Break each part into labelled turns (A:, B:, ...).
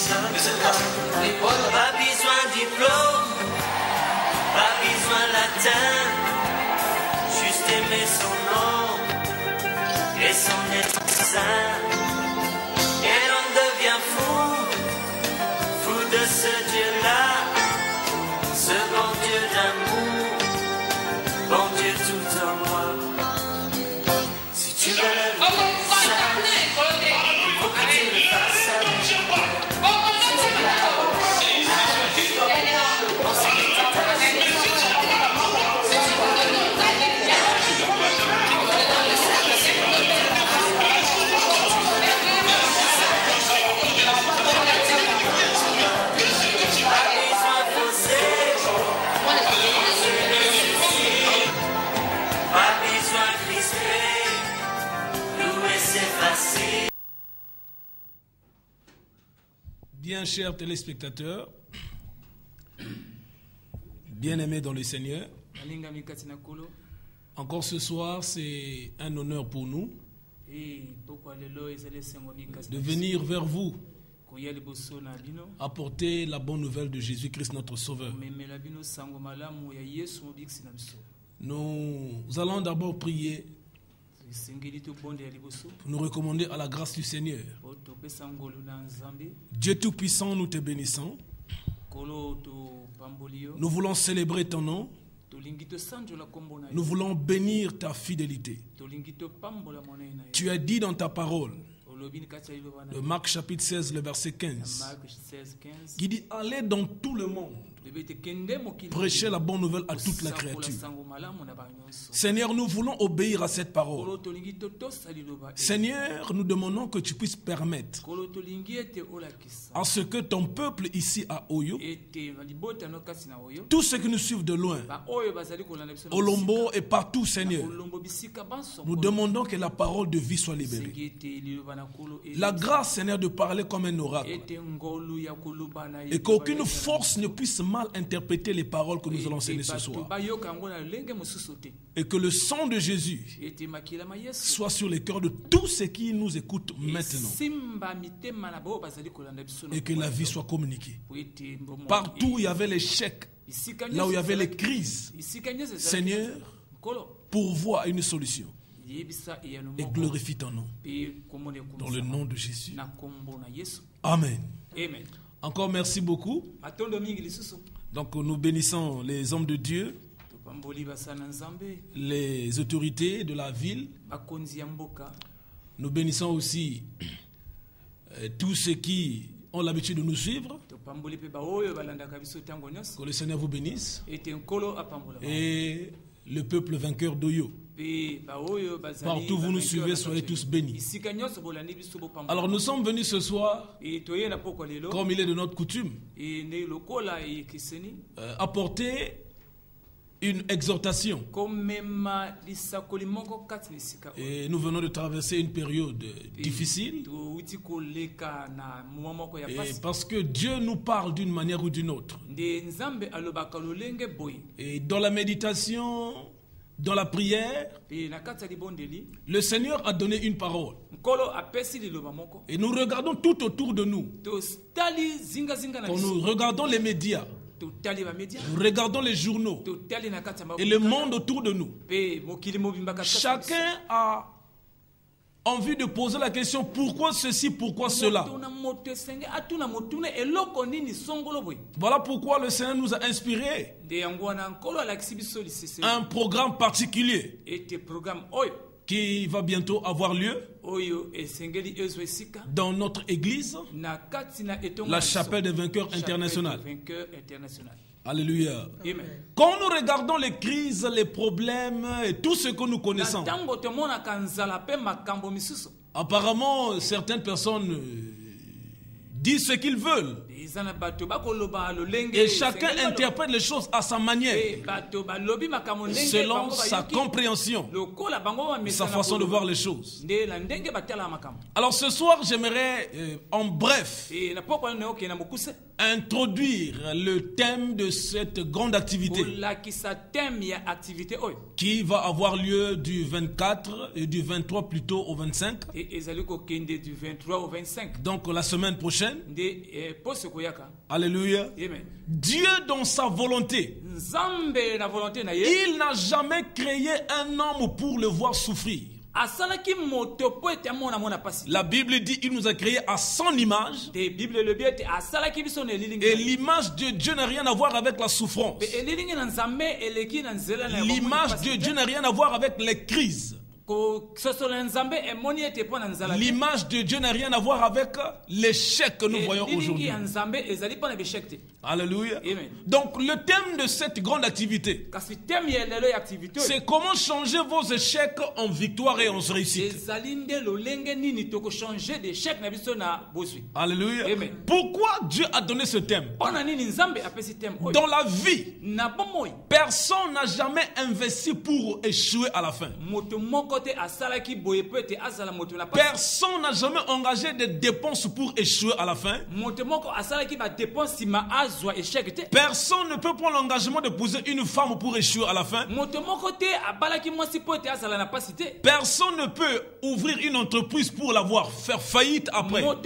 A: Pas besoin de diplôme, pas besoin latin, juste aimer son nom et son être saint. Et l'on devient fou, fou de ce Dieu-là, ce bon Dieu d'amour, bon Dieu tout en moi. Si tu veux le vivre, faut que tu le fasses avec moi.
B: Bien chers téléspectateurs, bien-aimés dans le Seigneur, encore ce soir, c'est un honneur pour nous de venir vers vous, apporter la bonne nouvelle de Jésus-Christ notre Sauveur. Nous allons d'abord prier pour nous recommander à la grâce du Seigneur. Dieu Tout-Puissant, nous te bénissons. Nous voulons célébrer ton nom. Nous voulons bénir ta fidélité. Tu as dit dans ta parole, le Marc chapitre 16, le verset 15, qui dit « Allez dans tout le monde, prêchez la bonne nouvelle à toute la créature. » Seigneur, nous voulons obéir à cette parole. Seigneur, nous demandons que tu puisses permettre à ce que ton peuple ici à Oyo, tous ceux qui nous suivent de loin, au Lombo et partout, Seigneur, nous demandons que la parole de vie soit libérée. La grâce, Seigneur, de parler comme un oracle. Et qu'aucune force ne puisse mal interpréter les paroles que nous allons enseigner ce soir. Et que le sang de Jésus soit sur les cœurs de tous ceux qui nous écoutent maintenant. Et que la vie soit communiquée. Partout où il y avait l'échec, là où il y avait les crises, Seigneur, pourvois une solution. Et glorifie ton nom. Dans le nom de Jésus. Amen. Encore merci beaucoup. Donc nous bénissons les hommes de Dieu, les autorités de la ville. Nous bénissons aussi tous ceux qui ont l'habitude de nous suivre. Que le Seigneur vous bénisse. Et le peuple vainqueur d'Oyo. Partout où vous nous suivez, soyez tous bénis. Alors nous sommes venus ce soir, comme il est de notre coutume, apporter une exhortation. Et nous venons de traverser une période difficile. Et parce que Dieu nous parle d'une manière ou d'une autre. Et dans la méditation, dans la prière, le Seigneur a donné une parole. Et nous regardons tout autour de nous. Quand nous regardons les médias, nous regardons les journaux et le monde autour de nous, chacun a envie de poser la question: pourquoi ceci, pourquoi cela? Voilà pourquoi le Seigneur nous a inspiré un programme particulier qui va bientôt avoir lieu dans notre église, la chapelle des vainqueurs internationale. Alléluia. Amen. Quand nous regardons les crises, les problèmes et tout ce que nous connaissons, apparemment certaines personnes disent ce qu'ils veulent. Et chacun interprète les choses à sa manière, selon sa compréhension, sa façon de voir les choses. Alors ce soir, j'aimerais en bref introduire le thème de cette grande activité qui va avoir lieu du 24 et du 23 plutôt au 25. Donc la semaine prochaine. Amen. Alléluia.
C: Amen.
B: Dieu dans sa volonté, il n'a jamais créé un homme pour le voir souffrir. La Bible dit qu'il nous a créés à son image. Et l'image de Dieu n'a rien à voir avec la souffrance. L'image de Dieu n'a rien à voir avec les crises. L'image de Dieu n'a rien à voir avec l'échec que nous voyons aujourd'hui. Alléluia.
C: Amen.
B: Donc le thème de cette grande activité, c'est comment changer vos échecs en victoire et en réussite. Alléluia.
C: Amen.
B: Pourquoi Dieu a donné ce thème? Dans la vie, personne n'a jamais investi pour échouer à la fin. Personne n'a jamais engagé des dépenses pour échouer à la fin. Personne ne peut prendre l'engagement d'épouser une femme pour échouer à la fin. Personne ne peut ouvrir une entreprise pour la voir faire faillite après. Donc,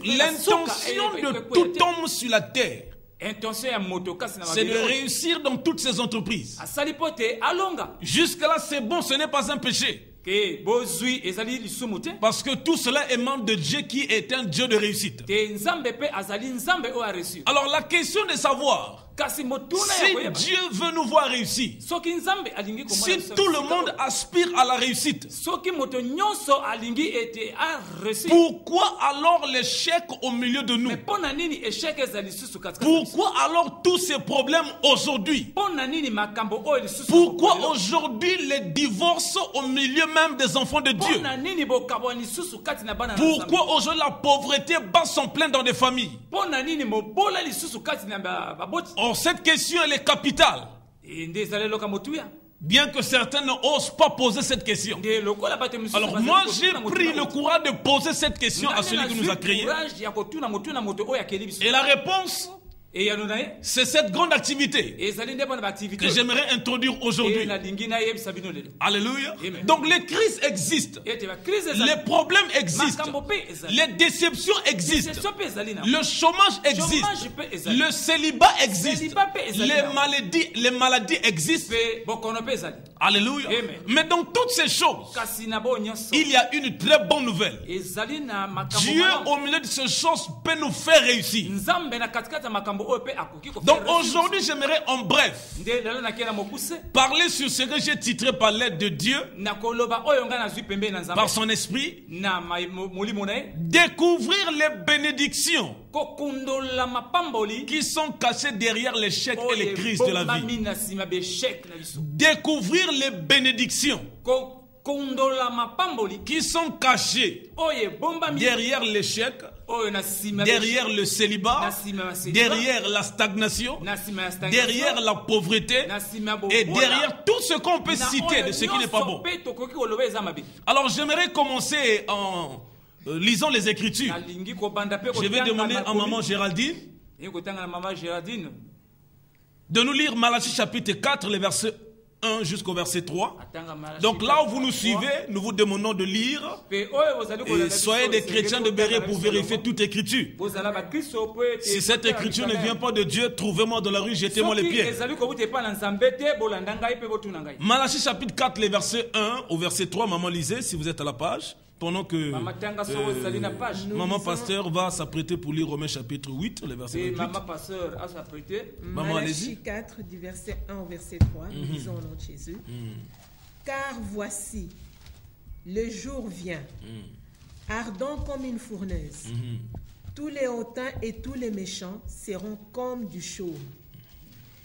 B: l'intention de tout homme sur la terre, c'est de réussir dans toutes ces entreprises. Jusque-là, c'est bon, ce n'est pas un péché. Parce que tout cela émane de Dieu qui est un Dieu de réussite. Alors la question de savoir si Dieu veut nous voir réussir, si tout le monde aspire à la réussite, pourquoi alors l'échec au milieu de nous? Pourquoi alors tous ces problèmes aujourd'hui? Pourquoi aujourd'hui les divorces au milieu même des enfants de Dieu? Pourquoi aujourd'hui la pauvreté bat son plein dans des familles? Or, cette question, elle est capitale. Bien que certains n'osent pas poser cette question. Alors moi, j'ai pris le courage de poser cette question à celui qui nous a créés. Et la réponse, c'est cette grande activité que j'aimerais introduire aujourd'hui. Alléluia.
C: Amen.
B: Donc les crises existent, les problèmes existent, les déceptions existent, le chômage existe, le célibat existe, les maladies existent. Alléluia.
C: Amen.
B: Mais dans toutes ces choses, il y a une très bonne nouvelle. Dieu au milieu de ces choses peut nous faire réussir. Donc aujourd'hui, j'aimerais en bref parler sur ce que j'ai titré par l'aide de Dieu, par son esprit, découvrir les bénédictions qui sont cachées derrière l'échec et les crises de la vie. Découvrir les bénédictions qui sont cachées derrière l'échec, derrière le célibat, derrière la stagnation, derrière la pauvreté et derrière tout ce qu'on peut citer de ce qui n'est pas bon. Alors j'aimerais commencer en lisant les Écritures. Je vais demander à maman Géraldine de nous lire Malachie chapitre 4, les versets 1 jusqu'au verset 3. Donc là où vous nous suivez, nous vous demandons de lire. Et soyez des chrétiens de Béret pour vérifier toute écriture. Si cette écriture ne vient pas de Dieu, trouvez-moi dans la rue, jetez-moi les pieds. Malachie chapitre 4, les versets 1 au verset 3. Maman, lisez si vous êtes à la page. Pendant que maman pasteur va s'apprêter pour lire Romains chapitre 8, le verset 28. Maman,
D: Malachie 4, du verset 1 au verset 3, nous disons au nom de Jésus. Car voici, le jour vient, ardent comme une fournaise. Tous les hautains et tous les méchants seront comme du chaume.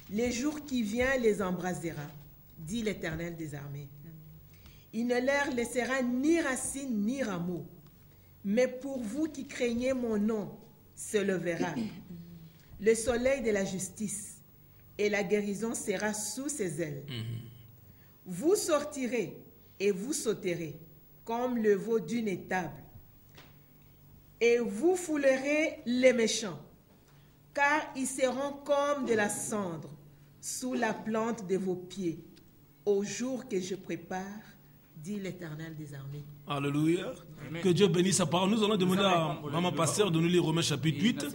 D: Les jours qui viennent les embrasera, dit l'Éternel des armées. Il ne leur laissera ni racine ni rameau. Mais pour vous qui craignez mon nom, se levera le soleil de la justice, et la guérison sera sous ses ailes. Vous sortirez et vous sauterez comme le veau d'une étable, et vous foulerez les méchants, car ils seront comme de la cendre sous la plante de vos pieds, au jour que je prépare, dit l'Éternel des armées.
B: Alléluia. Que Dieu bénisse sa parole. Nous allons demander à Maman Pasteur de nous lire Romains chapitre 8,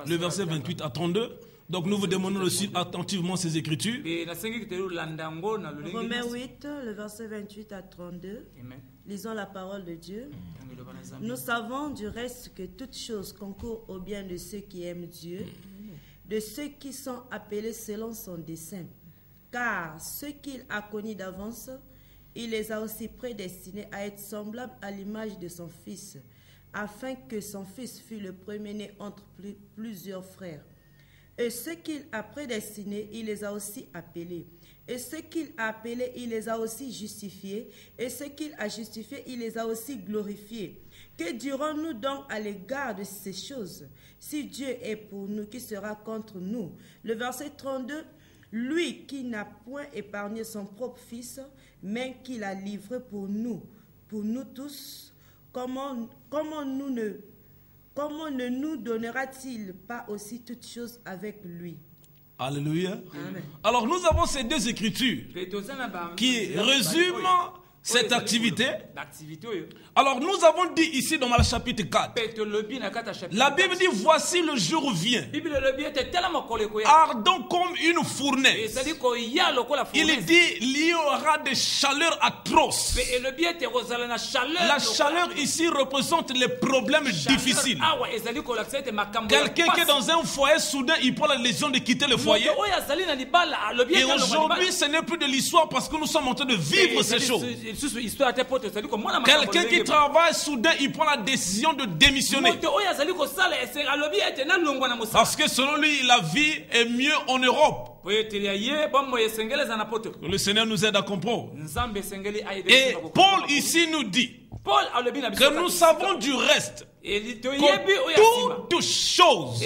B: le verset 28 à 32. Donc nous vous demandons aussi attentivement ces écritures.
C: Romains 8, le verset 28 à 32. Lisons la parole de Dieu. Nous savons du reste que toute chose concourt au bien de ceux qui aiment Dieu, de ceux qui sont appelés selon son dessein. Car ceux qu'il a connus d'avance, il les a aussi prédestinés à être semblables à l'image de son Fils, afin que son Fils fût le premier-né entre plusieurs frères. Et ceux qu'il a prédestinés, il les a aussi appelés. Et ceux qu'il a appelés, il les a aussi justifiés. Et ceux qu'il a justifiés, il les a aussi glorifiés. Que dirons-nous donc à l'égard de ces choses? Si Dieu est pour nous, qui sera contre nous? Le verset 32, lui qui n'a point épargné son propre Fils, mais qui l'a livré pour nous tous, comment ne nous donnera-t-il pas aussi toutes choses avec lui?
B: Alléluia. Amen. Alors nous avons ces deux écritures qui résument cette activité. Alors nous avons dit ici dans le chapitre 4, la Bible dit voici le jour vient, ardent comme une fournaise. Il dit il y aura des chaleurs atroces. La chaleur ici représente les problèmes difficiles. Quelqu'un qui est dans un foyer, soudain il prend la décision de quitter le foyer. Et aujourd'hui ce n'est plus de l'histoire parce que nous sommes en train de vivre ces choses. Quelqu'un qui travaille, soudain il prend la décision de démissionner. Parce que selon lui, la vie est mieux en Europe. Le Seigneur nous aide à comprendre. Et Paul ici nous dit que nous savons du reste que toutes choses.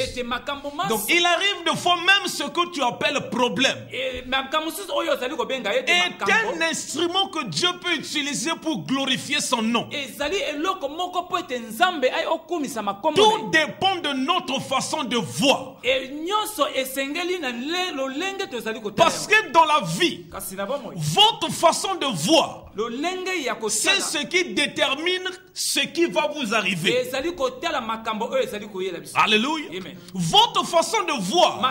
B: Donc il arrive de fois même ce que tu appelles problème est un instrument que Dieu peut utiliser pour glorifier son nom. Tout dépend de notre façon de voir. Parce que dans la vie, votre façon de voir, c'est ce qui détermine ce qui va vous arriver. Alléluia. Amen. Votre façon de voir,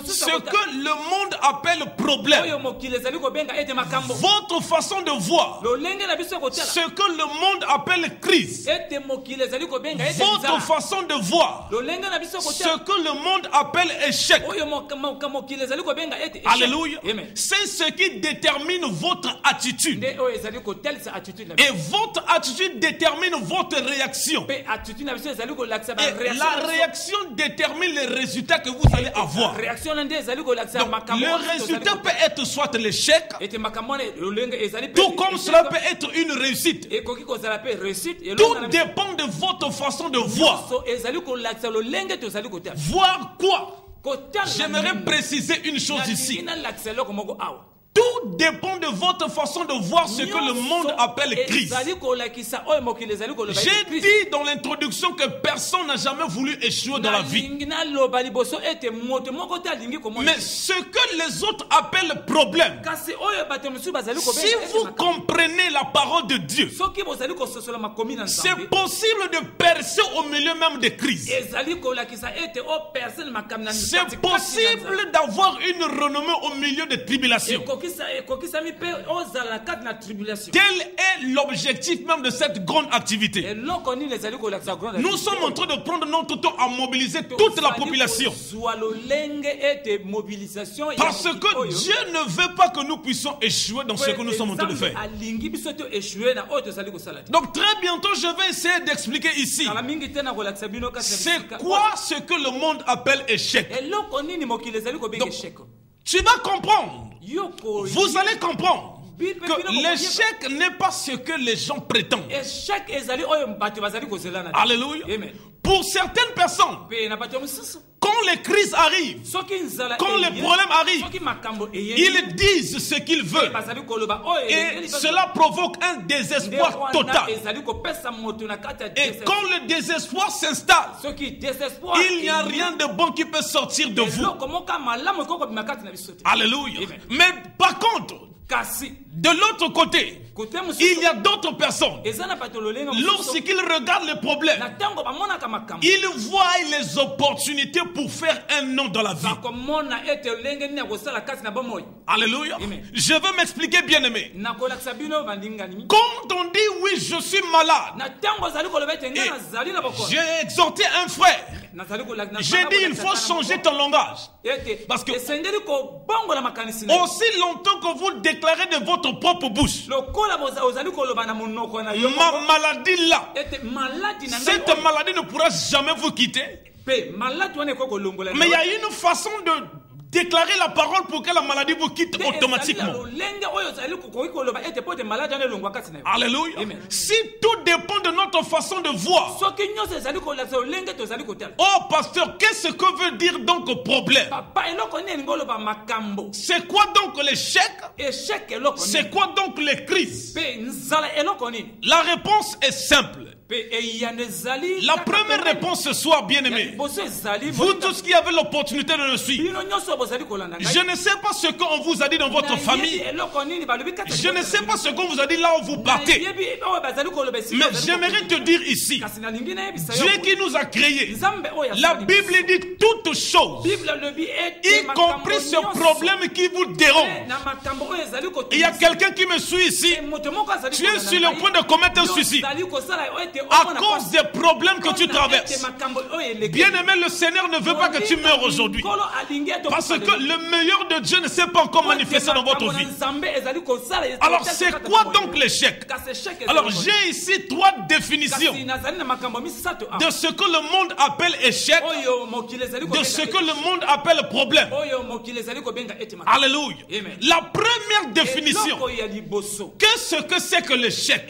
B: ce que le monde appelle problème, votre façon de voir, ce que le monde appelle crise, votre façon de voir, ce que le monde appelle échec. Alléluia. C'est ce qui détermine votre attitude. Et votre attitude détermine votre réaction. Et la réaction détermine les résultats que vous allez avoir. Donc, le résultat peut être soit l'échec, tout comme cela peut être une réussite. Tout dépend de votre façon de voir. Voir quoi? J'aimerais préciser une chose ici. Tout dépend de votre façon de voir ce que le monde appelle crise. J'ai dit dans l'introduction que personne n'a jamais voulu échouer dans la vie. Mais ce que les autres appellent problème, si vous comprenez la parole de Dieu, c'est possible de percer au milieu même des crises. C'est possible d'avoir une renommée au milieu des tribulations. Quel est l'objectif même de cette grande activité? Nous sommes en train de prendre notre temps à mobiliser toute la population. Parce que Dieu ne veut pas que nous puissions échouer dans ce que nous sommes en train de faire. Donc très bientôt je vais essayer d'expliquer ici c'est quoi ce que le monde appelle échec. Donc, tu vas comprendre. Vous allez comprendre que l'échec n'est pas ce que les gens prétendent. Alléluia. Pour certaines personnes, quand les crises arrivent, quand les problèmes arrivent, ils disent ce qu'ils veulent. Et cela provoque un désespoir total. Et quand le désespoir s'installe, il n'y a rien de bon qui peut sortir de vous. Alléluia. Mais par contre, De l'autre côté, il y a d'autres personnes. Lorsqu'ils regardent les problèmes, ils voient les opportunités pour faire un nom dans la vie. Alléluia. Je veux m'expliquer, bien aimé. Quand on dit oui, je suis malade, j'ai exhorté un frère. J'ai dit il faut changer ton langage. Parce que aussi longtemps que vous déclarez de votre propre bouche, ma maladie là, cette maladie ne pourra jamais vous quitter. Mais il y a une façon de déclarer la parole pour que la maladie vous quitte automatiquement. Alléluia. Si tout dépend de notre façon de voir. Oh pasteur, qu'est-ce que veut dire donc problème? C'est quoi donc l'échec? C'est quoi donc les crises? La réponse est simple. La première réponse ce soir, bien aimé, vous tous qui avez l'opportunité de le suivre, je ne sais pas ce qu'on vous a dit dans votre famille, je ne sais pas ce qu'on vous a dit là où vous partez, mais j'aimerais te dire ici, Dieu qui nous a créés, la Bible dit toutes choses, y compris ce problème qui vous dérange. Il y a quelqu'un qui me suit ici, tu es sur le point de commettre un suicide à cause des problèmes que tu traverses. Bien aimé, le Seigneur ne veut pas que tu meurs aujourd'hui, parce que le meilleur de Dieu ne s'est pas encore manifesté dans votre vie. Alors c'est quoi donc l'échec? Alors j'ai ici 3 définitions de ce que le monde appelle échec, de ce que le monde appelle problème. Alléluia. La première définition, qu'est-ce que c'est que l'échec?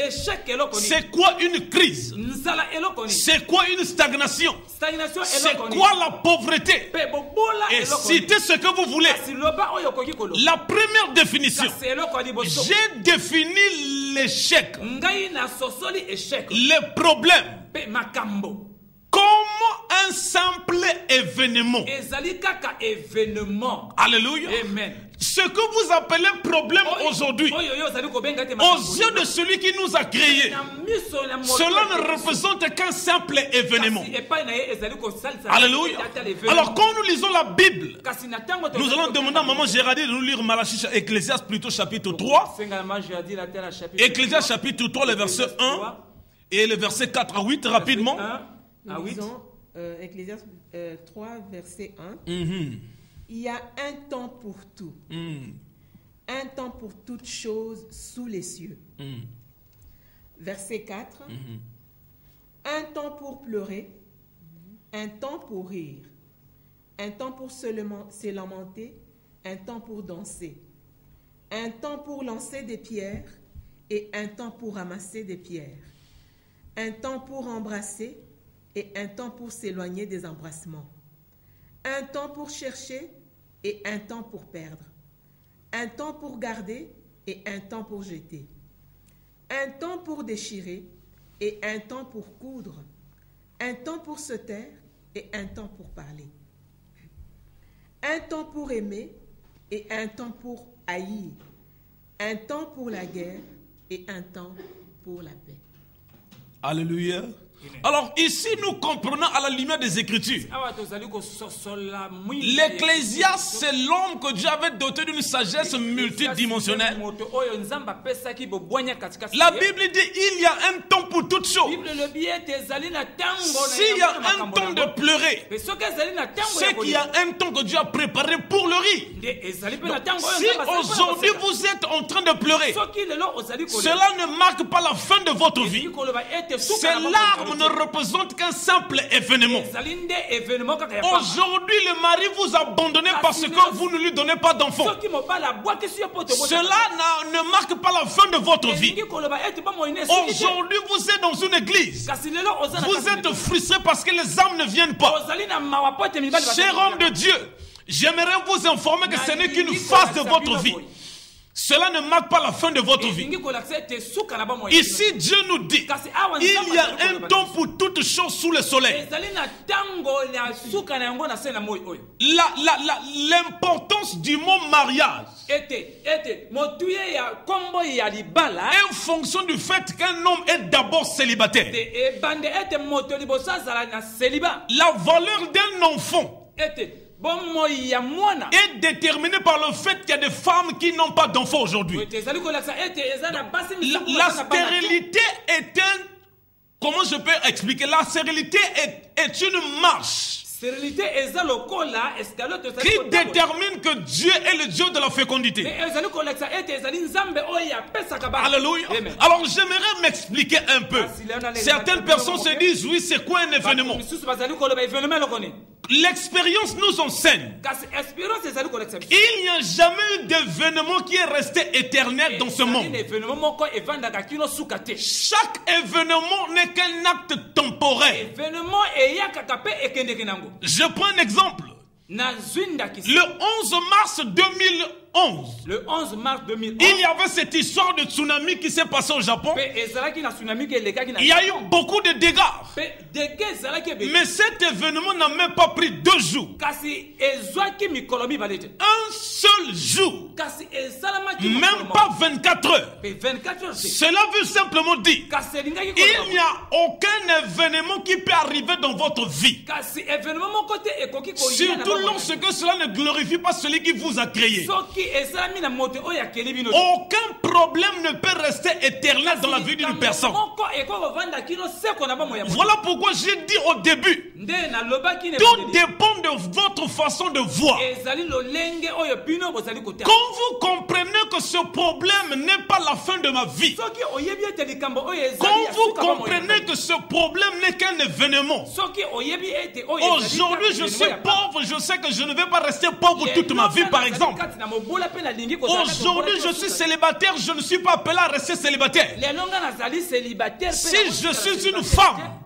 B: C'est quoi une crise? C'est quoi une stagnation? C'est quoi la pauvreté? Et citez ce que vous voulez. La première définition, j'ai défini l'échec, les problèmes, comme un simple événement. Alléluia. Amen. Ce que vous appelez problème aujourd'hui, aux yeux de celui qui nous a créés, cela ne représente qu'un simple événement. Alléluia. Alors quand nous lisons la Bible, nous allons demander à maman Géraldine de nous lire Malachie, Ecclésiaste plutôt chapitre 3. Ecclésiaste chapitre 3, le verset 1 et le verset 4 à 8 rapidement.
D: Nous lisons Ecclésiaste 3 verset 1. Il y a un temps pour tout. Un temps pour toutes choses sous les cieux. Verset 4. Un temps pour pleurer. Un temps pour rire. Un temps pour se lamenter. Un temps pour danser. Un temps pour lancer des pierres. Et un temps pour ramasser des pierres. Un temps pour embrasser. Et un temps pour s'éloigner des embrassements. Un temps pour chercher et un temps pour perdre. Un temps pour garder et un temps pour jeter. Un temps pour déchirer et un temps pour coudre. Un temps pour se taire et un temps pour parler. Un temps pour aimer et un temps pour haïr. Un temps pour la guerre et un temps pour la paix.
B: Alléluia. Alors ici nous comprenons à la lumière des Écritures, l'Ecclésiaste c'est l'homme que Dieu avait doté d'une sagesse multidimensionnelle. La Bible dit il y a un temps pour toutes choses. S'il y a un temps de pleurer, c'est qu'il y a un temps que Dieu a préparé pour le rire. Donc, si aujourd'hui vous êtes en train de pleurer, cela ne marque pas la fin de votre vie. Ces larmes ne représente qu'un simple événement. Aujourd'hui, le mari vous a abandonné parce que vous ne lui donnez pas d'enfant. Cela ne marque pas la fin de votre vie. Aujourd'hui, vous êtes dans une église. Vous êtes frustré parce que les âmes ne viennent pas. Cher homme de Dieu, j'aimerais vous informer que ce n'est qu'une phase de votre vie. cela ne marque pas la fin de votre vie. Ici, Dieu nous dit, il y a un temps pour toutes choses sous le soleil. L'importance du mot mariage est en fonction du fait qu'un homme est d'abord célibataire. La valeur d'un enfant est déterminée par le fait qu'il y a des femmes qui n'ont pas d'enfants aujourd'hui. La stérilité est un... Comment je peux expliquer? La stérilité est une marche qui détermine que Dieu est le Dieu de la fécondité. Alléluia. Alors j'aimerais m'expliquer un peu. Certaines personnes se disent, oui, c'est quoi un événement? L'expérience nous enseigne. Il n'y a jamais eu d'événement qui est resté éternel dans ce monde. Chaque événement n'est qu'un acte temporaire. Je prends un exemple. Le 11 mars 2011, il y avait cette histoire de tsunami qui s'est passée au Japon. Il y a eu beaucoup de dégâts. Mais cet événement n'a même pas pris 2 jours. Un seul jour. Même pas 24 heures. Cela veut simplement dire il n'y a aucun événement qui peut arriver dans votre vie. Surtout lorsque cela ne glorifie pas celui qui vous a créé. Aucun problème ne peut rester éternel dans la vie d'une personne. Voilà pourquoi j'ai dit au début, tout dépend de votre façon de voir. Quand vous comprenez que ce problème n'est pas la fin de ma vie, quand vous comprenez que ce problème n'est qu'un événement, aujourd'hui je suis pauvre, je sais que je ne vais pas rester pauvre toute ma vie par exemple. Aujourd'hui, je suis célibataire, je ne suis pas appelé à rester célibataire. Si je suis une femme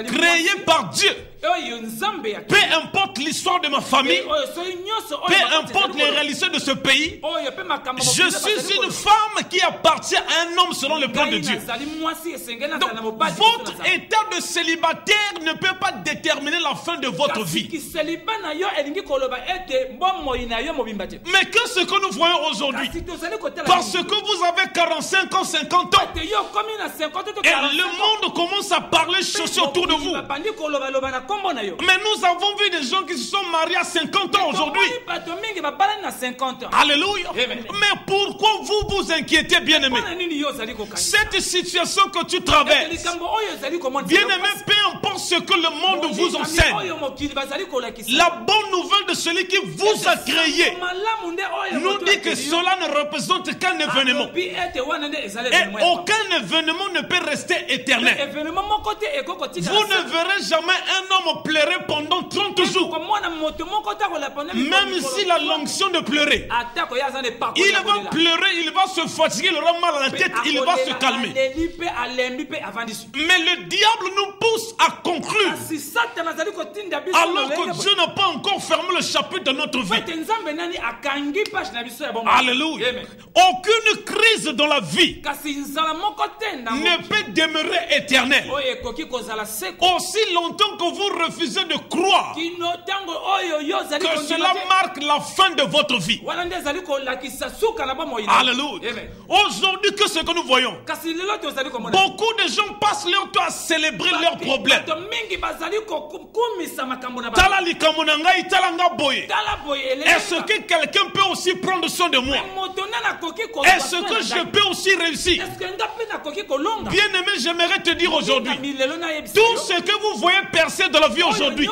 B: créée par Dieu, peu importe l'histoire de ma famille, peu importe les réalités de ce pays, je suis une femme qui appartient à un homme selon le plan de Dieu. Donc, votre état de célibataire ne peut pas déterminer la fin de votre vie. Mais qu'est-ce que nous voyons aujourd'hui? Parce que vous avez 45 ans, 50 ans, et le monde commence à parler choses autour de vous. Mais nous avons vu des gens qui se sont mariés à 50 ans aujourd'hui. Alléluia. Mais pourquoi vous vous inquiétez, bien-aimé? Cette situation que tu traverses, bien-aimé, peu importe ce que le monde vous enseigne, la bonne nouvelle de celui qui vous a créé nous dit que cela ne représente qu'un événement. Et aucun événement ne peut rester éternel. Vous ne verrez jamais un homme pleurer pendant 30 jours. Même s'il a l'onction de pleurer, il va pleurer, il va se fatiguer, il aura mal à la tête, il va se calmer. Mais le diable nous pousse à conclure, alors que Dieu n'a pas encore fermé le chapitre de notre vie. Alléluia. Aucune crise dans la vie ne peut demeurer éternelle. Aussi longtemps que vous refusez de croire que cela marque la fin de votre vie. Alléluia. Aujourd'hui, qu'est-ce que nous voyons? Beaucoup de gens passent leur temps à célébrer leurs problèmes. Est-ce que quelqu'un peut aussi prendre soin de moi? Est-ce que je peux aussi réussir? Bien-aimé, j'aimerais te dire aujourd'hui, tout ce que vous voyez percer dans la vie aujourd'hui,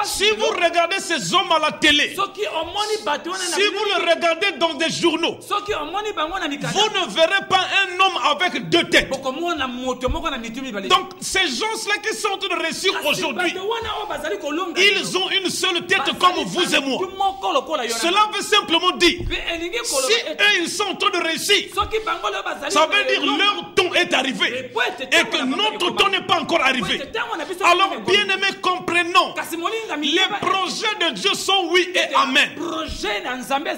B: si vous regardez ces hommes à la télé, si vous le regardez dans des journaux, vous ne verrez pas un homme avec 2 têtes. Donc ces gens-là qui sont en train de réussir aujourd'hui, ils ont une seule tête comme vous et moi. Cela veut simplement dire, si eux ils sont en train de réussir, ça veut dire leur temps est arrivé et que notre temps n'est pas encore arrivé. Alors, bien-aimés, comprenons. Les projets de Dieu sont oui et amen.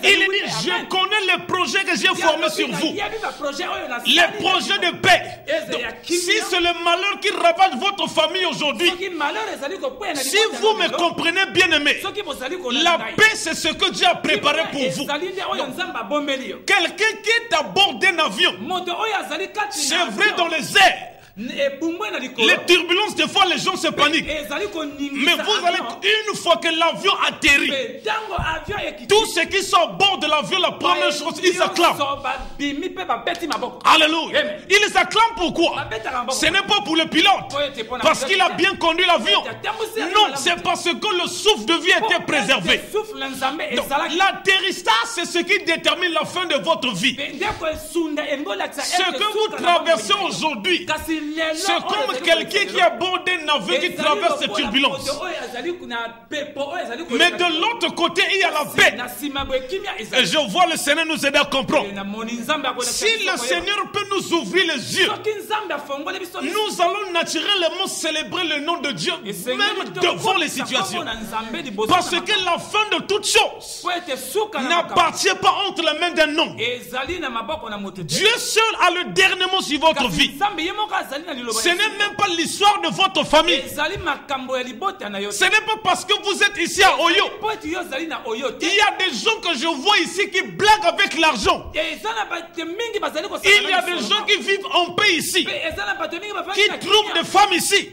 B: Il dit, je connais les projets que j'ai formés sur vous. Les projets de paix. Si c'est le malheur qui ravage votre famille aujourd'hui, si vous me comprenez, bien-aimés, la paix, c'est ce que Dieu a préparé pour vous. Quelqu'un qui est à bord d'un avion, c'est vrai dans les airs. Les turbulences, des fois les gens se paniquent. Mais vous allez, une fois que l'avion atterrit, tous ceux qui sont à bord de l'avion, la première chose, ils s'acclament. Alléluia. Ils s'acclament pourquoi? Ce n'est pas pour le pilote, parce qu'il a bien conduit l'avion. Non, c'est parce que le souffle de vie était préservé. L'atterrissage, c'est ce qui détermine la fin de votre vie. Ce que vous traversez aujourd'hui, c'est comme quelqu'un qui aborde un avion qui traverse ces turbulences. Mais de l'autre côté, il y a la paix. Et je vois le Seigneur nous aider à comprendre. Si le Seigneur peut nous ouvrir les yeux, nous allons naturellement célébrer le nom de Dieu, même devant les situations. Parce que la fin de toutes choses n'appartient pas entre les mains d'un homme. Dieu seul a le dernier mot sur votre vie. Ce n'est même pas l'histoire de votre famille. Ce n'est pas parce que vous êtes ici à Oyo. Il y a des gens que je vois ici qui blaguent avec l'argent. Il y a des gens qui vivent en paix ici, qui trouvent des femmes ici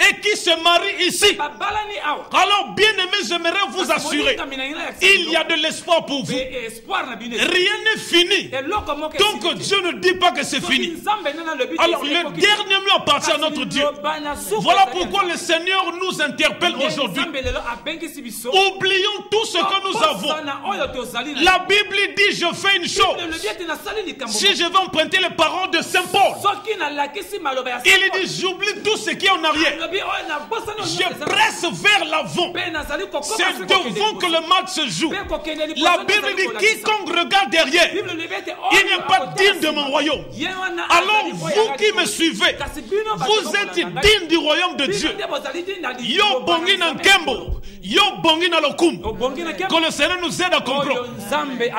B: et qui se marient ici. Alors, bien aimé, j'aimerais vous assurer, il y a de l'espoir pour vous. Rien n'est fini tant que Dieu ne dit pas que c'est fini. Alors, le dernier mot appartient à notre Dieu. Voilà pourquoi le Seigneur nous interpelle aujourd'hui. Oublions tout ce que nous avons. La Bible dit, je fais une chose. Si je vais emprunter les paroles de Saint Paul, il dit, j'oublie tout ce qui est en arrière. Je presse vers l'avant. C'est devant que le match se joue. La Bible dit, quiconque regarde derrière, il n'est pas digne de mon royaume. Alors vous qui me suivez, vous êtes digne du royaume de Dieu. Yo bongi na nkembo, yo bongi na lokum. Que le Seigneur nous aide à comprendre.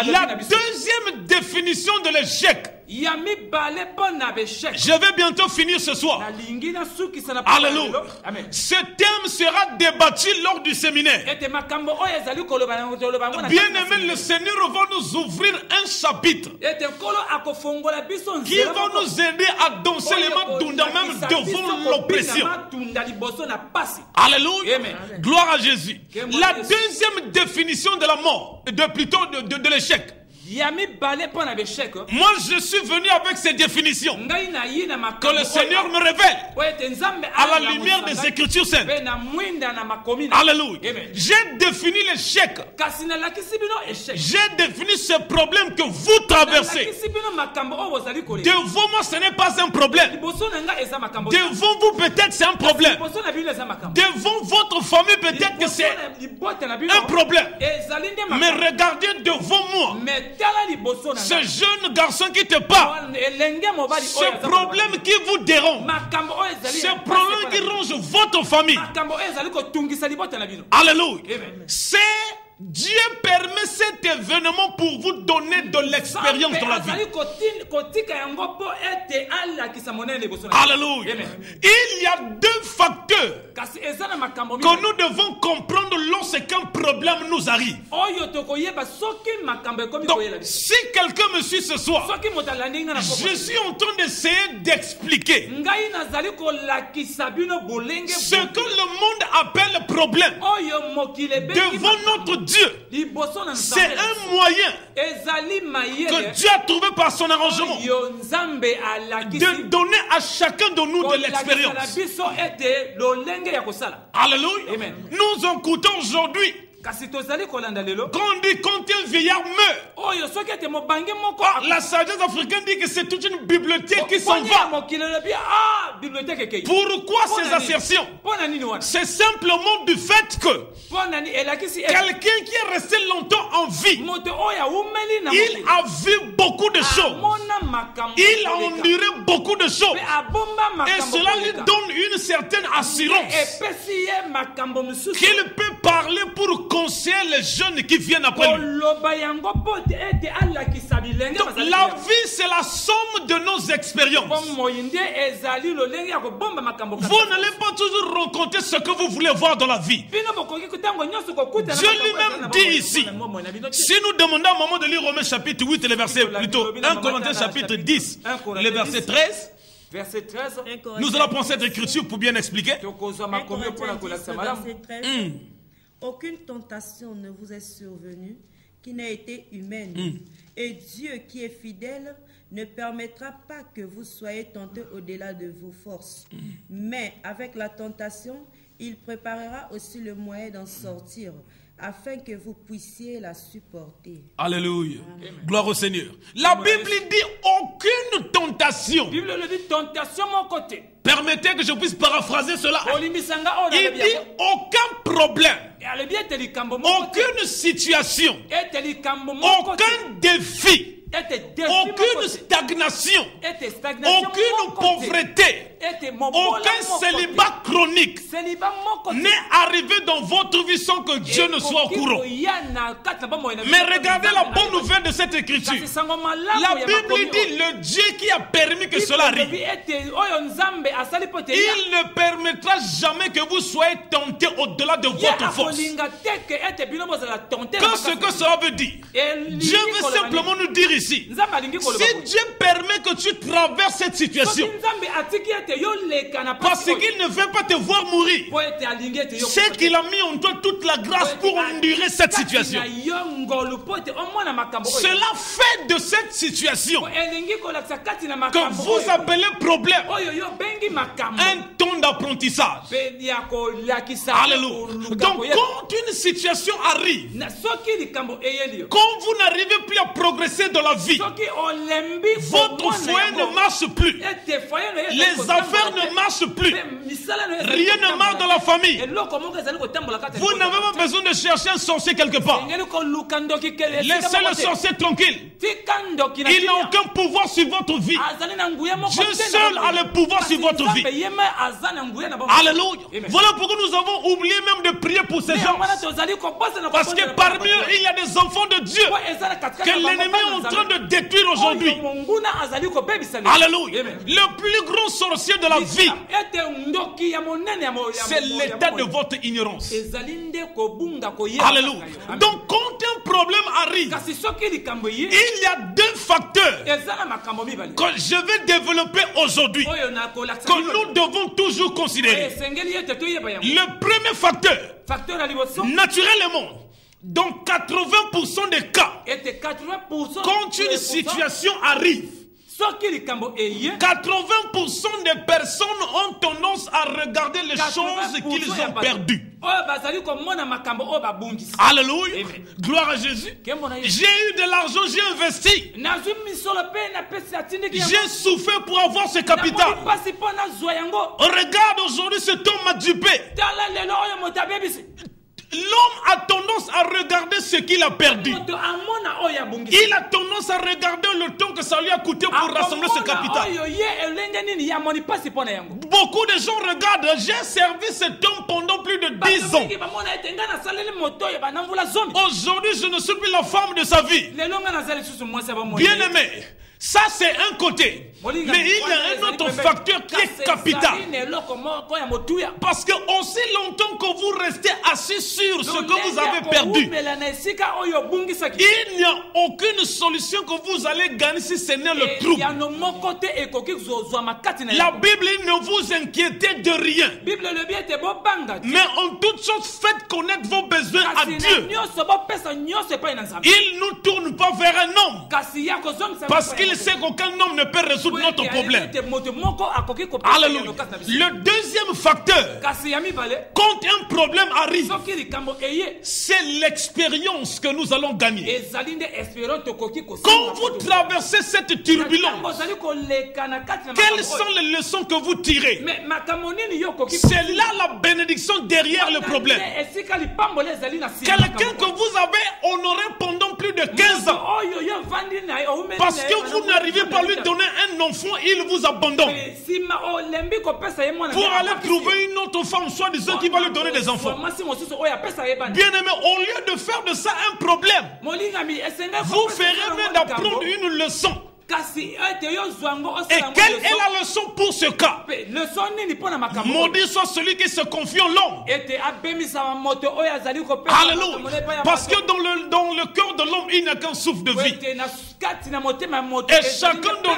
B: La deuxième définition de l'échec. Je vais bientôt finir ce soir. Alléluia. Ce thème sera débattu lors du séminaire. Bien aimé, le Seigneur va nous ouvrir un chapitre qui va nous aider à danser les mains même devant l'oppression. Alléluia. Gloire à Jésus. La deuxième définition de la mort, plutôt de l'échec. Moi je suis venu avec ces définitions que le Seigneur me révèle à la lumière des Écritures saintes. Alléluia. J'ai défini l'échec. J'ai défini ce problème que vous traversez. Devant moi ce n'est pas un problème. Devant vous peut-être c'est un problème. Devant votre famille peut-être que c'est un problème. Mais regardez devant moi ce jeune garçon qui te parle, ce problème qui vous dérange, ce problème qui ronge votre famille. Alléluia. C'est Dieu permet cet événement pour vous donner de l'expérience dans la vie. Alléluia. Il y a deux facteurs que nous devons comprendre lorsqu'un problème nous arrive. Donc, si quelqu'un me suit ce soir, je suis en train d'essayer d'expliquer ce que le monde appelle problème. Devant notre Dieu, c'est un moyen que Dieu a trouvé par son arrangement de donner à chacun de nous de l'expérience. Alléluia. Nous écoutons aujourd'hui Quand on dit quand un vieillard meurt, la sagesse africaine dit que c'est toute une bibliothèque qui s'en va. Pourquoi ces assertions? C'est simplement du fait que quelqu'un qui est resté longtemps en vie, il a vu beaucoup de choses. Il a enduré beaucoup de choses. Et cela lui donne une certaine assurance qu'il peut parler pour conseiller les jeunes qui viennent après lui. Donc la vie, c'est la somme de nos expériences. Vous n'allez pas toujours rencontrer ce que vous voulez voir dans la vie. Dieu lui-même dit ici, si nous demandons à un moment de lire Romains chapitre 8, le verset plutôt 1 Corinthiens chapitre 10, le verset 13,
C: verset 13,
B: nous allons prendre cette écriture pour bien expliquer.
C: Aucune tentation ne vous est survenue qui n'a été humaine. Et Dieu qui est fidèle ne permettra pas que vous soyez tentés au-delà de vos forces. Mais avec la tentation, il préparera aussi le moyen d'en sortir, afin que vous puissiez la supporter.
B: Alléluia. Amen. Gloire au Seigneur. La Bible dit aucune tentation.
E: Bible dit tentation mon côté.
B: Permettez que je puisse paraphraser cela. Il dit aucun problème, aucune situation, aucun défi, aucune stagnation, aucune pauvreté, aucun célibat chronique n'est arrivé dans votre vie sans que Dieu ne soit au courant. Mais regardez la bonne nouvelle de cette écriture. La Bible dit le Dieu qui a permis que cela arrive, il ne permettra jamais que vous soyez tentés au-delà de votre force. Qu'est-ce que cela veut dire? Dieu veut simplement nous dire ici, si Dieu permet que tu traverses cette situation, parce qu'il ne veut pas te voir mourir, c'est qu'il a mis en toi toute la grâce pour endurer cette situation. Cela fait de cette situation que vous appelez problème un temps d'apprentissage. Alléluia. Donc quand une situation arrive, quand vous n'arrivez plus à progresser dans la vie, votre foyer ne marche plus, les affaires ne marchent plus, rien ne marche dans la famille, vous n'avez pas besoin de chercher un sorcier quelque part. Laissez le sorcier tranquille. Il n'a aucun pouvoir sur votre vie. Dieu seul a le pouvoir sur votre vie. Alléluia. Voilà pourquoi nous avons oublié même de prier pour ces gens. Parce que parmi eux, il y a des enfants de Dieu que l'ennemi est en train de détruire aujourd'hui. Alléluia. Le plus grand sorcier de la vie, c'est l'état de votre ignorance. Alléluia. Donc quand un problème arrive, il y a deux facteurs que je vais développer aujourd'hui, que nous devons toujours considérer. Le premier facteur, naturellement, dans 80% des cas, quand une situation arrive, 80% des personnes ont tendance à regarder les choses qu'ils ont perdues. Alléluia. Gloire à Jésus. J'ai eu de l'argent, j'ai investi. J'ai souffert pour avoir ce capital. Regarde aujourd'hui, cet homme m'a dupé. L'homme a tendance à regarder ce qu'il a perdu. Il a tendance à regarder le temps que ça lui a coûté pour rassembler ce capital. Beaucoup de gens regardent, j'ai servi cet homme pendant plus de 10 ans. Aujourd'hui, je ne suis plus la femme de sa vie. Bien aimé, ça c'est un côté. Mais il y a un autre facteur qui est capital. Parce que aussi longtemps que vous restez assis sur ce que vous avez perdu, il n'y a aucune solution que vous allez gagner si ce n'est le trou. La Bible dit ne vous inquiétez de rien, mais en toute chose faites connaître vos besoins à Dieu. Il ne tourne pas vers un homme parce qu'il sait qu'aucun homme ne peut résoudre notre problème. Alléluia. Le deuxième facteur, quand un problème arrive, arrive, c'est l'expérience que nous allons gagner. Quand vous traversez cette turbulence, quelles sont les leçons que vous tirez? C'est là la bénédiction derrière le problème. Quelqu'un que vous avez honoré pendant plus de 15 ans, parce que vous n'arrivez pas à lui donner un enfant, il vous abandonne pour aller trouver une autre femme, soit disant qui va lui donner des enfants. Bien aimé, au lieu de faire de ça un problème, vous ferez mieux d'apprendre une leçon. Et quelle est la leçon pour ce cas? Maudit soit celui qui se confie en l'homme. Alléluia. Parce que dans le cœur de l'homme, il n'y a qu'un souffle de vie. Et chacun de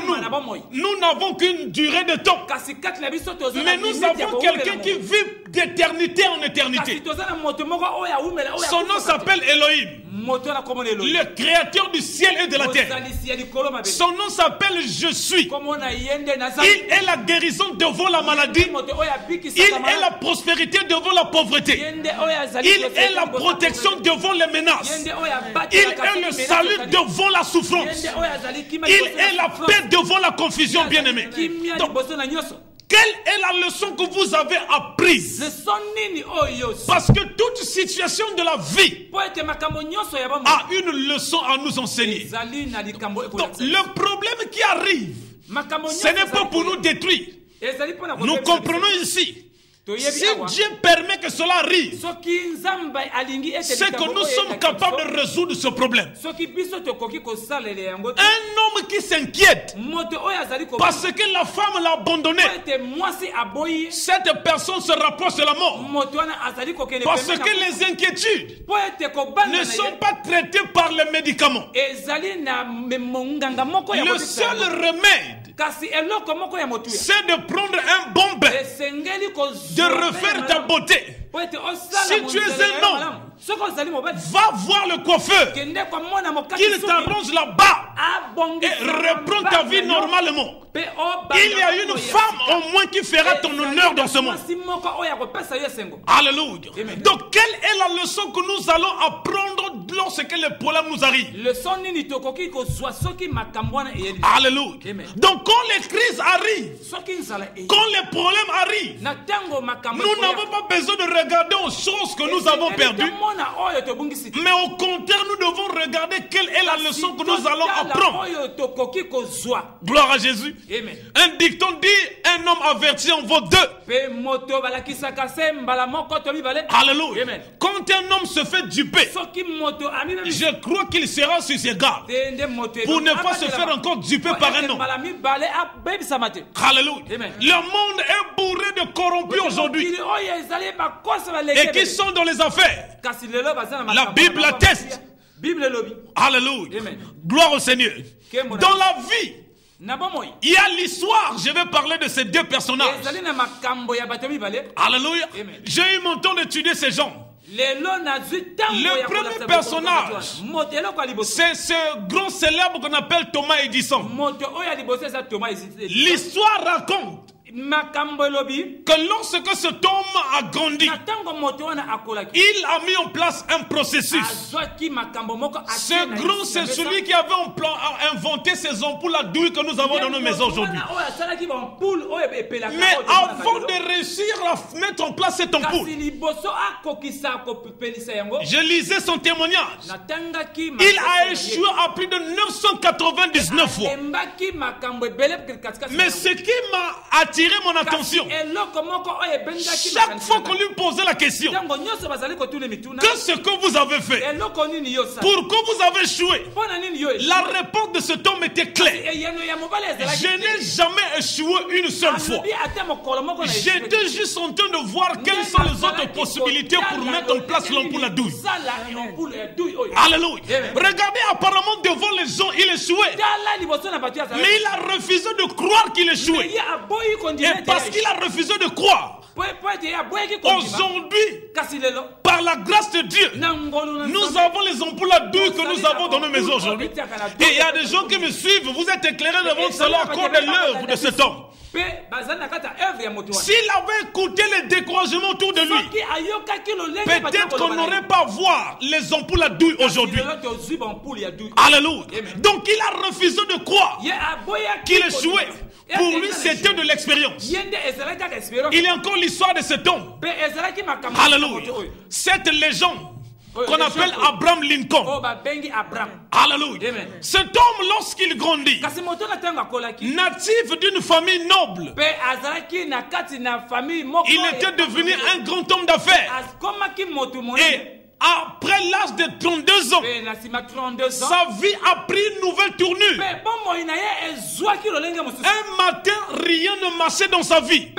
B: nous n'avons qu'une durée de temps. Mais nous avons quelqu'un qui vit d'éternité en éternité. Son nom s'appelle Elohim, le créateur du ciel et de la terre. Son nom s'appelle Je suis. Il est la guérison devant la maladie. Il est la prospérité devant la pauvreté. Il est la protection devant les menaces. Il est le salut devant la souffrance. Il est la paix devant la confusion, bien-aimé. Quelle est la leçon que vous avez apprise? Parce que toute situation de la vie a une leçon à nous enseigner. Donc, le problème qui arrive, ce n'est pas pour nous détruire. Nous comprenons ici. Si Dieu permet que cela arrive, c'est que nous sommes capables de résoudre ce problème. Un homme qui s'inquiète parce que la femme l'a abandonné, cette personne se rapproche de la mort. Parce que les inquiétudes ne sont pas traitées par les médicaments. Le seul remède, c'est de prendre un bon bain, de refaire ta beauté. Si tu es un homme, va voir le coiffeur, qu'il t'arrange la barbe et reprends ta vie normalement. Il y a une femme au moins qui fera ton honneur dans ce monde. Alléluia. Donc quelle est la leçon que nous allons apprendre lorsque les problèmes nous arrivent? Alléluia. Donc quand les crises arrivent, quand les problèmes arrivent, nous n'avons pas besoin de regarder aux choses que nous avons perdues, mais au contraire nous devons regarder quelle est la leçon que nous allons apprendre. Gloire à Jésus. Amen. Un dicton dit: un homme averti en vaut deux. Alléluia. Amen. Quand un homme se fait duper, je crois qu'il sera sur ses gardes pour ne pas se faire encore duper par un homme. Alléluia. Amen. Le monde est bourré de corrompus aujourd'hui et qui sont dans les affaires. La Bible atteste. Alléluia. Gloire au Seigneur. Dans la vie, il y a l'histoire. Je vais parler de ces deux personnages. Alléluia. J'ai eu mon temps d'étudier ces gens. Le premier personnage, c'est ce grand célèbre qu'on appelle Thomas Edison. L'histoire raconte que lorsque cet homme a grandi, il a mis en place un processus. Ce grand, c'est celui qui avait inventé ces ampoules à douille que nous avons dans nos maisons aujourd'hui. Mais avant de réussir à mettre en place cette ampoule, je lisais son témoignage. Il a échoué à plus de 999 fois. Mais ce qui m'a attiré mon attention, chaque fois qu'on lui posait la question, qu'est-ce que vous avez fait? Pourquoi vous avez échoué? La réponse de cet homme était claire: je n'ai jamais échoué une seule fois. J'étais juste en train de voir quelles sont les autres possibilités pour mettre en place l'ampoule à douille. Alléluia. Regardez, apparemment devant les gens il échouait, mais il a refusé de croire qu'il échouait. Et parce qu'il a refusé de croire, aujourd'hui, par la grâce de Dieu, nous avons les ampoules à douille que nous avons dans nos maisons aujourd'hui. Et il y a des gens qui me suivent, vous êtes éclairés devant cela à cause de l'œuvre de cet homme. S'il avait écouté les découragements autour de lui, peut-être qu'on n'aurait pas voir les ampoules à douille aujourd'hui. Alléluia. Donc il a refusé de croire qu'il échouait. Pour lui, c'était de l'expérience. Il y a encore l'histoire de cet homme. Alléluia. Cette légende qu'on appelle Abraham Lincoln. Alléluia. Cet homme, lorsqu'il grandit, natif d'une famille noble, il était devenu un grand homme d'affaires. Et après l'âge de 32 ans, sa vie a pris une nouvelle tournure. Un matin, rien ne marchait dans sa vie.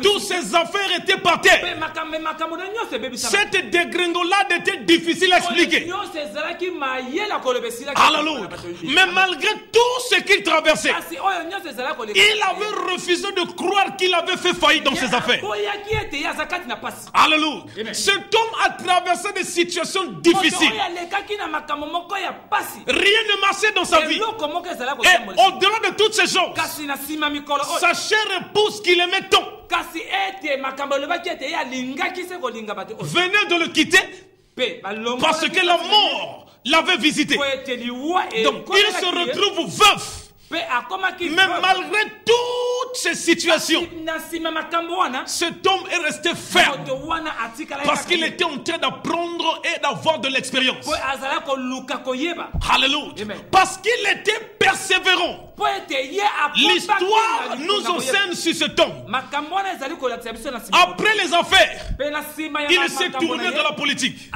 B: Toutes ses affaires étaient par terre. Cette dégringolade était difficile à expliquer. Alléluia. Mais malgré tout ce qu'il traversait, il avait refusé de croire qu'il avait fait faillite dans ses affaires. Alléluia. Cet homme a traversé des situations difficiles. Rien ne marchait dans sa vie. Et au-delà de toutes ces choses, sa chère épouse qu'il aimait tant venait de le quitter parce que la mort l'avait visité. Donc il se retrouve veuf. Mais malgré toutes ces situations, cet homme est resté ferme parce qu'il était en train d'apprendre et d'avoir de l'expérience. Alléluia. Parce qu'il était persévérant. L'histoire nous enseigne sur cet homme. Après les affaires, il s'est tourné dans la politique.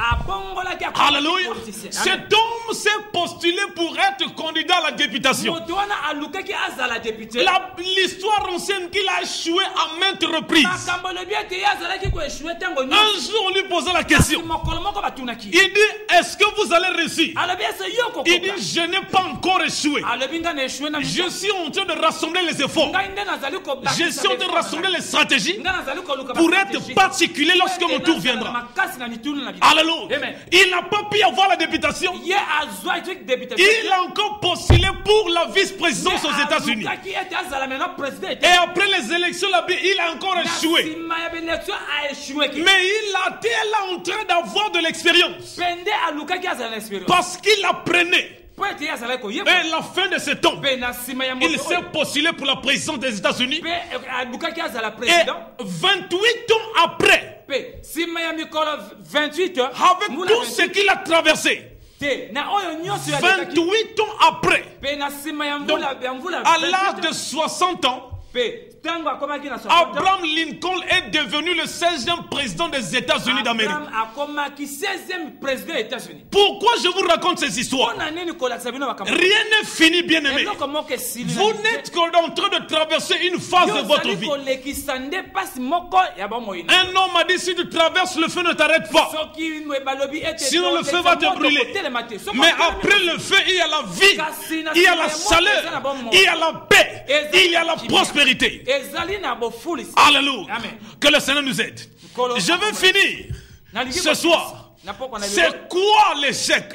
B: Alléluia. Cet homme s'est postulé pour être candidat à la députation. L'histoire enseigne qu'il a échoué à maintes reprises. Un jour, on lui posait la question. Il dit, est-ce que vous allez réussir? Il dit, je n'ai pas encore échoué. Je suis en train de rassembler les efforts. Je suis en train de rassembler les stratégies pour être particulier lorsque mon tour viendra. Alléluia. Il n'a pas pu avoir la députation. Il a encore postulé pour la vice-présidence aux États-Unis. Et après les élections, il a encore échoué. Mais il était là en train d'avoir de l'expérience. Parce qu'il apprenait. Et la fin de ce temps, il s'est postulé pour la présidence des États-Unis. Et 28 ans après, avec tout ce qu'il a traversé, 28 ans après, donc, à l'âge de 60 ans, Abraham Lincoln est devenu le 16e président des États-Unis d'Amérique. Pourquoi je vous raconte ces histoires? Rien n'est fini, bien aimé. Vous n'êtes qu'en train de traverser une phase de votre vie. Un homme a dit, si tu traverses le feu, ne t'arrête pas. Sinon le feu va te brûler. Mais après le feu, il y a la vie, il y a la chaleur, il y a la paix, il y a la prospérité. Alléluia. Que le Seigneur nous aide. Je vais finir ce soir. C'est quoi l'échec?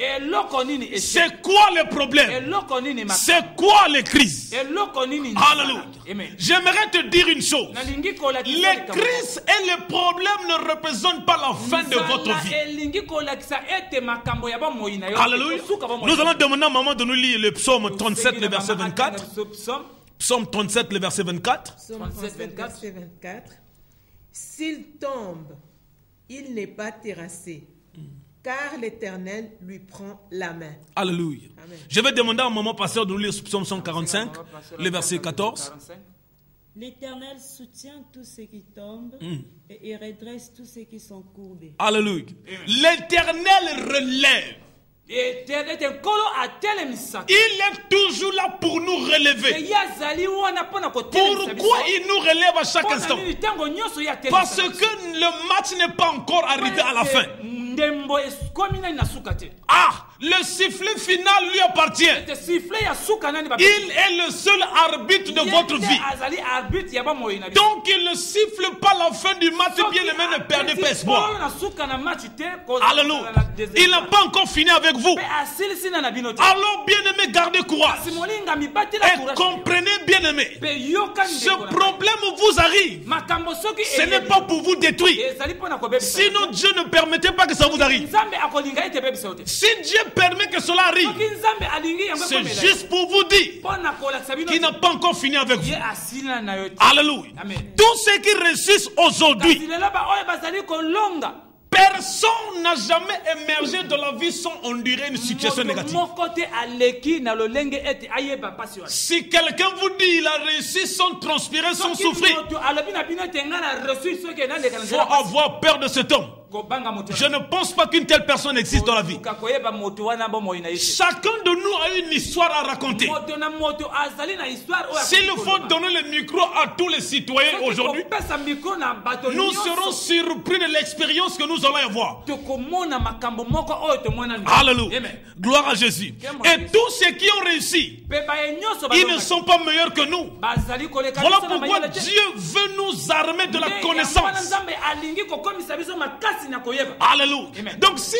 B: C'est quoi les problèmes? C'est quoi les crises? Alléluia. J'aimerais te dire une chose. Les crises et les problèmes ne représentent pas la fin de votre vie. Alléluia. Nous allons demander à maman de nous lire le psaume 37, le verset 24. Psaume 37, le verset 24.
D: Psaume 37, verset 24. S'il tombe, il n'est pas terrassé, car l'Éternel lui prend la main.
B: Alléluia. Amen. Je vais demander à maman pasteur de nous lire Psaume 145, le verset 14.
C: L'Éternel soutient tous ceux qui tombent et il redresse tous ceux qui sont courbés.
B: Alléluia. L'Éternel relève. Il est toujours là pour nous relever. Pourquoi il nous relève à chaque instant? Parce que le match n'est pas encore arrivé à la fin. Ah, Le sifflet final lui appartient. Il est le seul arbitre de votre vie. Donc il ne siffle pas la fin du match, bien aimé, ne perdez pas espoir. Alléluia. Il n'a pas encore fini avec vous. Alors bien aimé, gardez courage. Et comprenez bien aimé, ce problème vous arrive, ce n'est pas pour vous détruire. Sinon Dieu ne permettait pas que ça vous arrive. Si Dieu permet que cela arrive, c'est juste pour vous dire qu'il n'a pas encore fini avec vous. Alléluia. Tous ceux qui réussissent aujourd'hui, personne n'a jamais émergé de la vie sans endurer une situation négative. Si quelqu'un vous dit qu'il a réussi sans transpirer, sans souffrir, il faut avoir peur de cet homme. Je ne pense pas qu'une telle personne existe dans la vie. Chacun de nous a une histoire à raconter. S'il faut donner le micro à tous les citoyens aujourd'hui, nous serons surpris de l'expérience que nous allons avoir. Alléluia. Gloire à Jésus. Et tous ceux qui ont réussi, ils ne sont pas meilleurs que nous. Voilà pourquoi Dieu veut nous armer de la connaissance. Alléluia. Donc si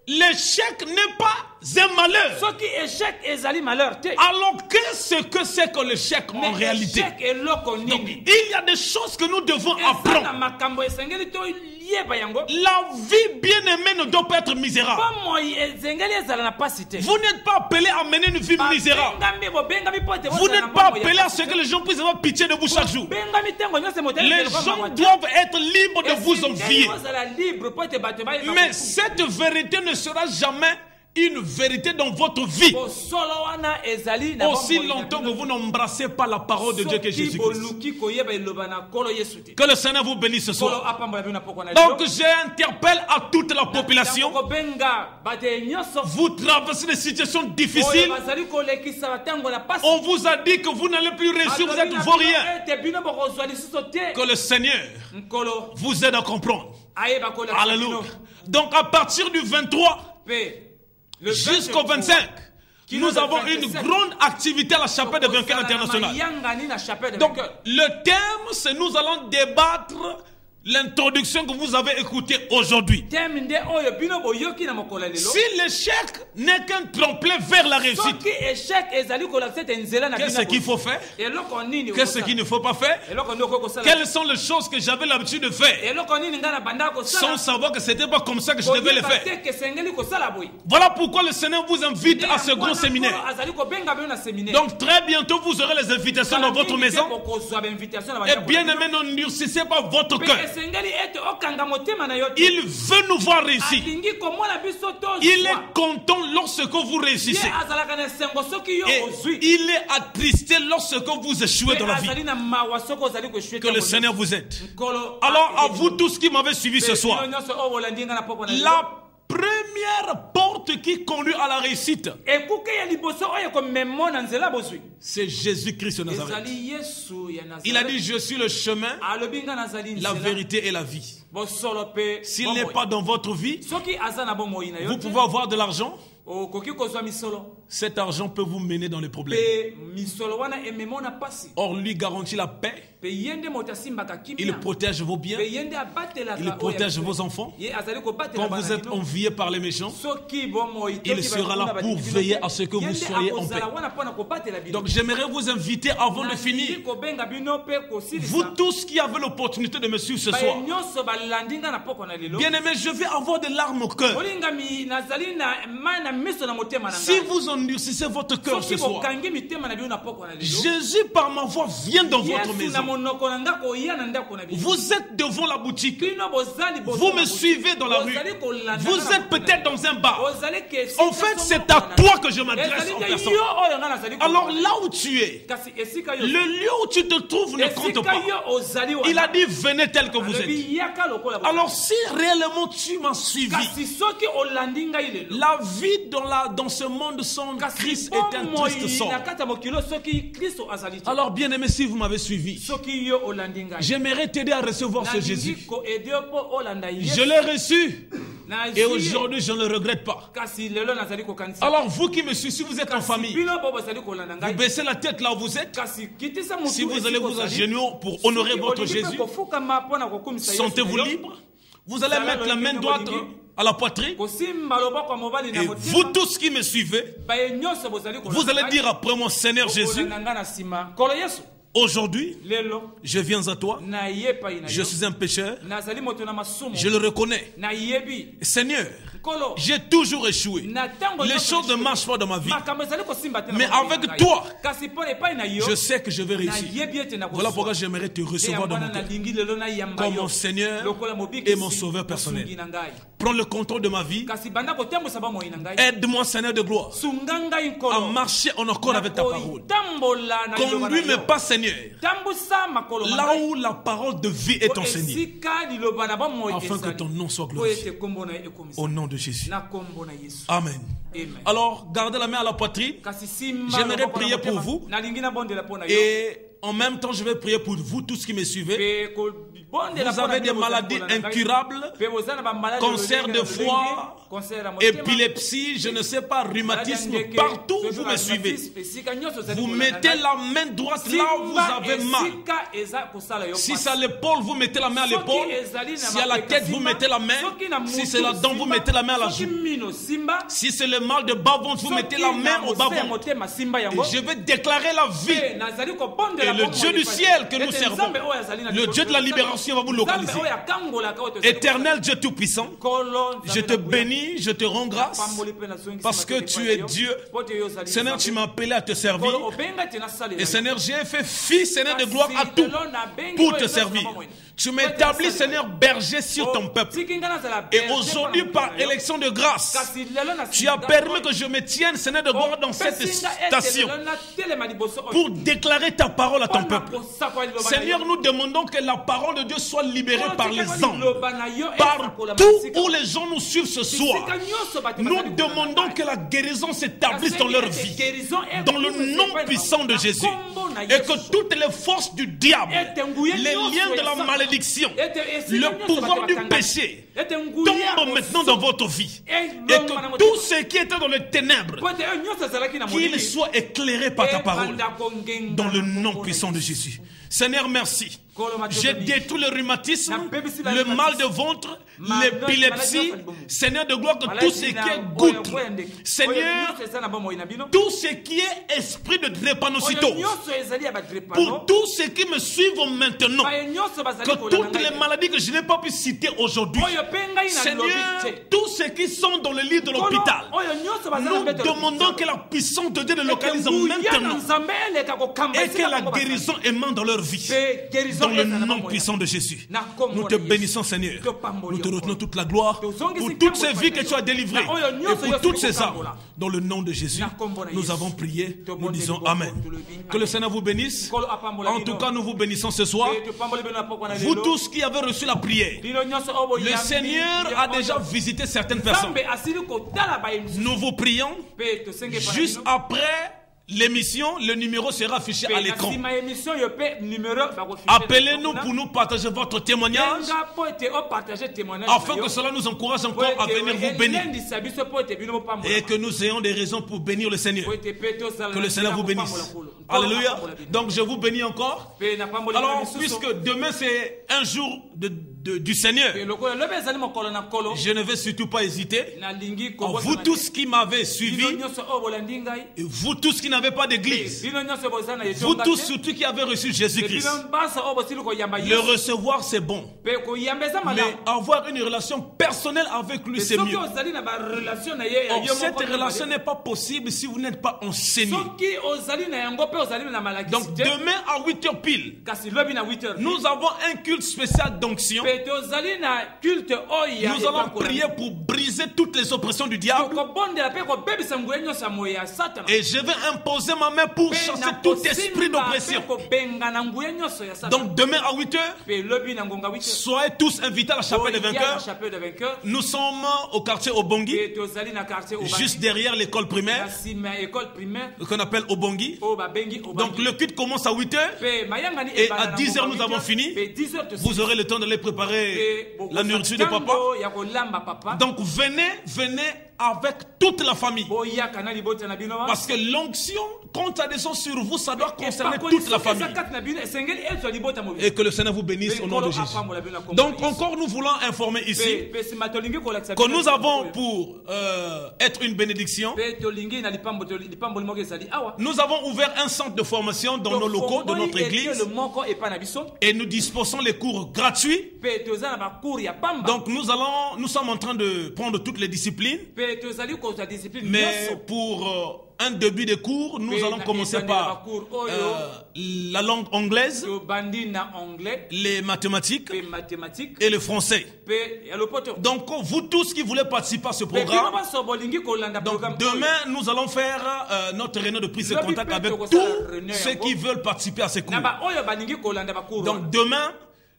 B: l'échec n'est pas un malheur, alors qu'est-ce que c'est que l'échec en réalité? Donc, il y a des choses que nous devons apprendre. La vie bien-aimée ne doit pas être misérable. Vous n'êtes pas appelé à mener une vie misérable. Vous n'êtes pas appelé à ce que les gens puissent avoir pitié de vous chaque jour. Les gens doivent être libres de vous envier. Mais cette vérité ne sera jamais une vérité dans votre vie aussi longtemps que vous n'embrassez pas la parole de Dieu que Jésus-Christ. Que le Seigneur vous bénisse ce soir. Donc j'interpelle à toute la population. Vous traversez des situations difficiles. On vous a dit que vous n'allez plus réussir, vous êtes vaurien. Que le Seigneur vous aide à comprendre. Alléluia. Donc à partir du 23 jusqu'au 25, nous avons une grande activité à la chapelle de vainqueurs internationale. Donc le thème, c'est nous allons débattre l'introduction que vous avez écoutée aujourd'hui. Si l'échec n'est qu'un tremplin vers la réussite, qu'est-ce qu'il faut faire? Qu'est-ce qu'il ne faut pas faire? Quelles sont les choses que j'avais l'habitude de faire sans savoir que ce n'était pas comme ça que je devais les faire? Voilà pourquoi le Seigneur vous invite à ce grand séminaire. Donc très bientôt vous aurez les invitations dans votre maison. Et bien aimé, n'endurcissez pas votre cœur. Il veut nous voir réussir. Il est content lorsque vous réussissez. Et il est attristé lorsque vous échouez dans la vie. Que le Seigneur vous aide. Alors à vous tous qui m'avez suivi ce soir, la première porte qui conduit à la réussite, c'est Jésus-Christ de Nazareth. Il a dit: je suis le chemin, la vérité et la vie. S'il n'est pas dans votre vie, vous pouvez avoir de l'argent. Cet argent peut vous mener dans les problèmes. Or, lui garantit la paix. Il protège vos biens. Il protège vos enfants. Quand vous êtes envié par les méchants, il sera là pour veiller à ce que vous soyez en paix. Donc j'aimerais vous inviter avant de finir, vous tous qui avez l'opportunité de me suivre ce soir, bien aimé, je vais avoir des larmes au cœur. Si vous endurcissez votre cœur ce soir, Jésus par ma voix vient dans votre maison. Vous êtes devant la boutique, vous me suivez dans la rue, vous êtes peut-être dans un bar. En fait, c'est à toi que je m'adresse en personne. Alors là où tu es, le lieu où tu te trouves ne compte pas. Il a dit: venez tel que vous êtes. Alors si réellement tu m'as suivi, la vie dans ce monde sans Christ est un triste sort. Alors bien aimé, si vous m'avez suivi, j'aimerais t'aider à recevoir ce Jésus. Je l'ai reçu. Et aujourd'hui, je ne le regrette pas. Alors vous qui me suivez, si vous êtes en famille, vous baissez la tête là où vous êtes. Si vous allez vous agenouiller pour honorer votre Jésus, sentez-vous libre. Vous allez mettre la main droite à la poitrine. Et vous tous qui me suivez, vous allez dire après moi, Seigneur Jésus, aujourd'hui, je viens à toi. Je suis un pécheur. Je le reconnais. Seigneur, j'ai toujours échoué. Les choses ne marchent pas dans ma vie. Mais avec toi, je sais que je vais réussir. Voilà pourquoi j'aimerais te recevoir dans mon cœur comme mon Seigneur et mon Sauveur personnel. Prends le contrôle de ma vie. Aide-moi, Seigneur de gloire, à marcher en accord avec ta parole. Conduis-moi pas, Seigneur, là où la parole de vie est enseignée, afin que ton nom soit glorifié. Au nom de Jésus. Amen. Alors, gardez la main à la poitrine. J'aimerais prier pour vous. Et en même temps, je vais prier pour vous, tous qui me suivez. Vous avez des maladies incurables, cancer de foie, épilepsie, je ne sais pas, rhumatisme, partout où vous me suivez. Vous mettez la main droite là où vous avez mal. Si c'est à l'épaule, vous mettez la main à l'épaule. Si à la tête, vous mettez la main. Si c'est la dent, vous mettez la main à la joue. Si c'est le mal de bas-ventre, vous mettez la main au bas-ventre. Et je vais déclarer la vie. Et le Dieu du ciel que nous servons, le Dieu de la libération va vous localiser. Éternel Dieu Tout-Puissant, je te bénis, je te rends grâce parce que tu es Dieu. Seigneur, tu m'as appelé à te servir. Et Seigneur, j'ai fait fils, Seigneur de gloire, à tout pour te servir. Tu m'établis, Seigneur, berger sur ton peuple. Et aujourd'hui, par élection de grâce, tu as permis que je me tienne, Seigneur de gloire, dans cette station pour déclarer ta parole à ton peuple. Seigneur, nous demandons que la parole de Dieu soit libérée par les anges. Partout où les gens nous suivent ce soir, nous demandons que la guérison s'établisse dans leur vie, dans le nom puissant de Jésus. Et que toutes les forces du diable, les liens de la malédiction, le pouvoir du péché tombe maintenant dans votre vie. Et que tout ce qui était dans les ténèbres, qu'il soit éclairé par ta parole, dans le nom puissant de Jésus. Seigneur, merci. J'ai détruit le rhumatisme, le mal de ventre, l'épilepsie. Seigneur de gloire, que tout ce qui est goutte, Seigneur, tout ce qui est esprit de drépanocytose, pour tous ceux qui me suivent maintenant, que toutes les maladies que je n'ai pas pu citer aujourd'hui, Seigneur, tous ceux qui sont dans le lit de l'hôpital, nous demandons que la puissance de Dieu les localise maintenant et que la guérison émane dans leur vie. Dans le nom puissant de Jésus, nous te bénissons, Seigneur. Nous te retenons toute la gloire pour toutes ces vies que tu as délivrées et pour toutes ces âmes. Dans le nom de Jésus, nous avons prié. Nous disons Amen. Que le Seigneur vous bénisse. En tout cas, nous vous bénissons ce soir. Vous tous qui avez reçu la prière, le Seigneur a déjà visité certaines personnes. Nous vous prions. Juste après l'émission, le numéro sera affiché à l'écran. Appelez-nous pour nous partager votre témoignage, afin que cela nous encourage encore à venir vous bénir et que nous ayons des raisons pour bénir le Seigneur. Que le Seigneur vous bénisse. Alléluia. Donc je vous bénis encore. Alors, puisque demain c'est un jour du Seigneur, je ne vais surtout pas hésiter. Vous tous qui m'avez suivi, et vous tous qui n'avez pas d'église, vous tous surtout qui avez reçu Jésus-Christ, le recevoir c'est bon, mais avoir une relation personnelle avec lui c'est mieux. Or, cette relation n'est pas possible si vous n'êtes pas enseigné. Donc demain à 8h pile, nous avons un culte spécial d'onction. Nous allons prier pour briser toutes les oppressions du diable. Et je vais imposer ma main pour chasser tout esprit d'oppression. Donc demain à 8h, soyez tous invités à la chapelle des vainqueurs. Nous sommes au quartier Obongi, juste derrière l'école primaire, qu'on appelle Obongi. Donc le culte commence à 8h et à 10h nous avons fini. Vous aurez le temps de les préparer préparer la nourriture de papa. Donc venez avec toute la famille. Parce que l'onction, quand ça descend sur vous, ça doit concerner toute la famille. Et que le Seigneur vous bénisse au nom de Jésus. Donc encore nous voulons informer ici que nous avons pour être une bénédiction, nous avons ouvert un centre de formation dans nos locaux de notre église et nous disposons les cours gratuits. Donc nous sommes en train de prendre toutes les disciplines. Mais pour un début de cours, nous allons commencer par la langue anglaise, les mathématiques et le français. Donc vous tous qui voulez participer à ce programme, donc demain nous allons faire notre réunion de prise de contact avec tous ceux qui veulent participer à ces cours. Donc demain,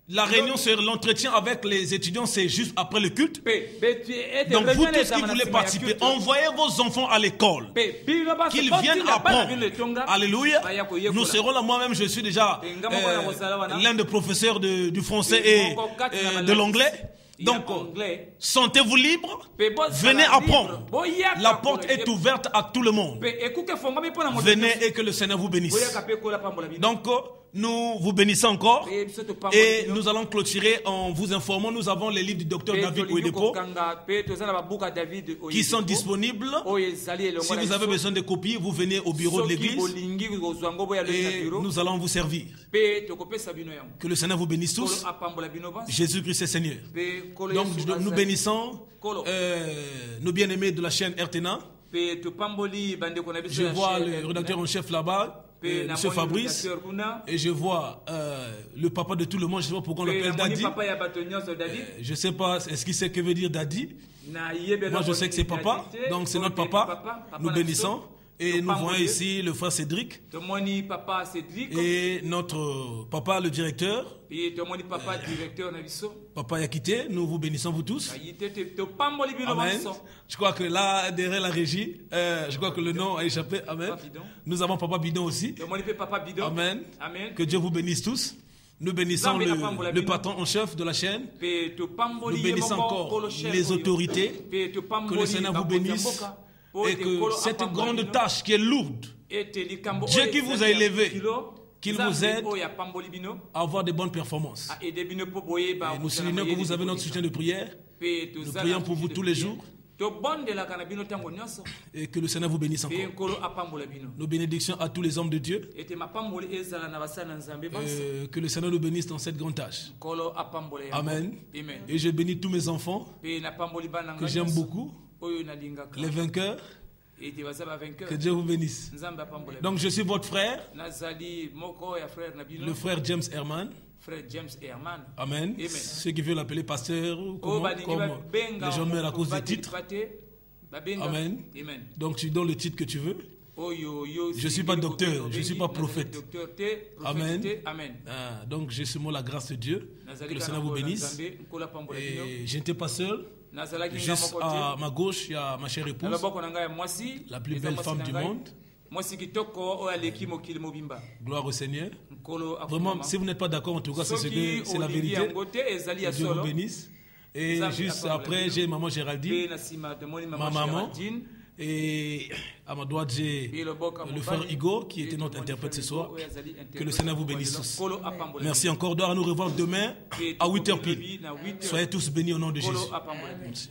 B: la réunion sur l'entretien avec les étudiants, c'est juste après le culte. Donc vous tous qui voulez participer, envoyez vos enfants à l'école, qu'ils viennent apprendre. Alléluia. Nous serons là, moi-même je suis déjà l'un des professeurs du français et de l'anglais. Donc sentez-vous libre, venez apprendre. La porte est ouverte à tout le monde. Venez et que le Seigneur vous bénisse. Donc nous vous bénissons encore et nous allons clôturer en vous informant. Nous avons les livres du docteur David Oyedepo qui sont disponibles. Si vous avez besoin de copies, vous venez au bureau de l'église et nous allons vous servir. Que le Seigneur vous bénisse tous. Jésus-Christ est Seigneur. Donc nous bénissons nos bien-aimés de la chaîne RTNA. Je vois le rédacteur en chef là-bas, Monsieur Fabrice, et je vois le papa de tout le monde. Je ne sais pas pourquoi on l'appelle Daddy. Je ne sais pas, est-ce qu'il sait que veut dire Daddy? Moi je sais que c'est papa, donc c'est notre papa. Nous bénissons. Et nous voyons ici le frère Cédric et notre papa le directeur, papa Yakité. Nous vous bénissons vous tous. Amen. Je crois que là derrière la régie, je crois que le nom a échappé. Amen. Nous avons papa Bidon aussi. Amen. Que Dieu vous bénisse tous. Nous bénissons le patron en chef de la chaîne. Nous bénissons encore les autorités. Que le Seigneur vous bénisse. Et que cette grande tâche qui est lourde, Dieu qui vous a élevé, qu'il vous aide à avoir de bonnes performances. Et nous soulignons que vous avez notre soutien de prière. Nous prions pour vous tous les jours. Et que le Seigneur vous bénisse encore. Nos bénédictions à tous les hommes de Dieu. Que le Seigneur nous bénisse dans cette grande tâche. Amen. Et je bénis tous mes enfants que j'aime beaucoup. Les vainqueurs, que Dieu vous bénisse. Donc je suis votre frère, le frère James Herman. Amen. Ceux qui veulent l'appeler pasteur, comme les gens meurent à cause des titres. Amen. Donc tu donnes le titre que tu veux. Je ne suis pas docteur, je ne suis pas prophète. Amen. Donc je suis moi la grâce de Dieu. Que le Seigneur vous bénisse. Et je n'étais pas seul. Juste à ma gauche, il y a ma chère épouse, la plus belle femme du monde. Gloire au Seigneur. Vraiment, si vous n'êtes pas d'accord, en tout cas, c'est la vérité. Que Dieu vous bénisse. Et juste après, j'ai maman Géraldine, ma maman. Et à ma droite, j'ai le frère Hugo qui était notre interprète ce soir. Que le Seigneur vous bénisse tous. Merci encore. Nous nous revoir demain à 8h pile. Soyez tous bénis au nom de Jésus. Merci.